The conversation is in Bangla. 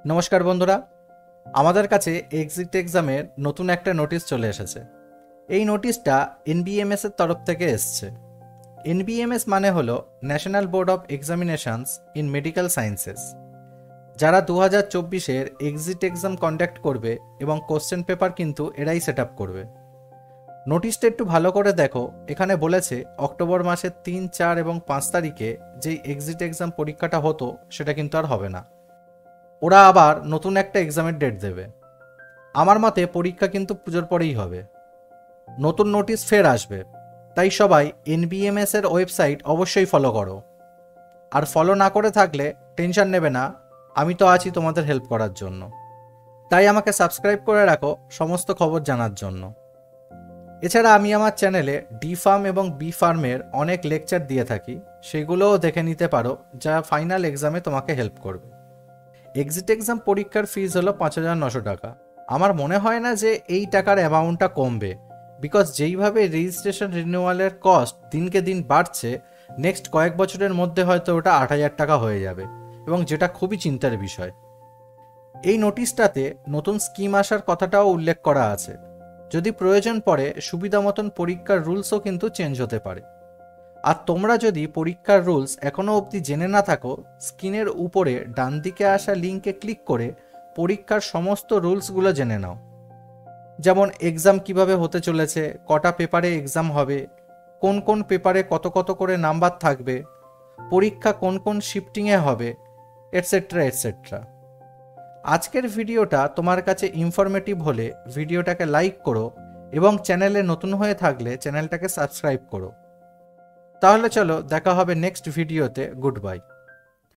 নমস্কার বন্ধুরা, আমাদের কাছে এক্সিট এক্সামের নতুন একটা নোটিশ চলে এসেছে। এই নোটিশটা এনবিএমএস এর তরফ থেকে এসছে। এনবিএমএস মানে হলো national board of examinations in medical sciences, যারা 2024-এর এক্সিট এক্সাম কন্ডাক্ট করবে এবং কোশ্চেন পেপার কিন্তু এরাই সেট আপ করবে। নোটিশটা একটু ভালো করে দেখো, এখানে বলেছে অক্টোবর মাসের 3, 4 এবং 5 তারিখে যেই এক্সিট এক্সাম পরীক্ষাটা হতো সেটা কিন্তু আর হবে না। ওরা আবার নতুন একটা এক্সামের ডেট দেবে। আমার মতে পরীক্ষা কিন্তু পুজোর পরেই হবে। নতুন নোটিশ ফের আসবে, তাই সবাই এনবিএমএস এর ওয়েবসাইট অবশ্যই ফলো করো। আর ফলো না করে থাকলে টেনশন নেবে না, আমি তো আছি তোমাদের হেল্প করার জন্য। তাই আমাকে সাবস্ক্রাইব করে রাখো সমস্ত খবর জানার জন্য। এছাড়া আমি আমার চ্যানেলে ডি ফার্ম এবং বি ফার্মের অনেক লেকচার দিয়ে থাকি, সেগুলোও দেখে নিতে পারো, যা ফাইনাল এক্সামে তোমাকে হেল্প করবে। এক্সিট এক্সাম পরীক্ষার ফিস হলো 5,900 টাকা। আমার মনে হয় না যে এই টাকার অ্যামাউন্টটা কমবে, বিকজ যেইভাবে রেজিস্ট্রেশন রিনিউয়ালের কস্ট দিনকে দিন বাড়ছে, নেক্সট কয়েক বছরের মধ্যে হয়তো ওটা 8,000 টাকা হয়ে যাবে, এবং যেটা খুবই চিন্তার বিষয়। এই নোটিশটাতে নতুন স্কিম আসার কথাটাও উল্লেখ করা আছে। যদি প্রয়োজন পড়ে সুবিধা মতন পরীক্ষার রুলসও কিন্তু চেঞ্জ হতে পারে। আর তোমরা যদি পরীক্ষার রুলস এখনও অবধি জেনে না থাকো, স্ক্রিনের উপরে ডান দিকে আসা লিঙ্কে ক্লিক করে পরীক্ষার সমস্ত রুলসগুলো জেনে নাও। যেমন এক্সাম কিভাবে হতে চলেছে, কটা পেপারে এক্সাম হবে, কোন কোন পেপারে কত কত করে নাম্বার থাকবে, পরীক্ষা কোন কোন শিফটিংয়ে হবে, এটসেট্রা এটসেট্রা। আজকের ভিডিওটা তোমার কাছে ইনফরমেটিভ হলে ভিডিওটাকে লাইক করো, এবং চ্যানেলে নতুন হয়ে থাকলে চ্যানেলটাকে সাবস্ক্রাইব করো। তাহলে চলো, দেখা হবে নেক্সট ভিডিওতে। Good bye.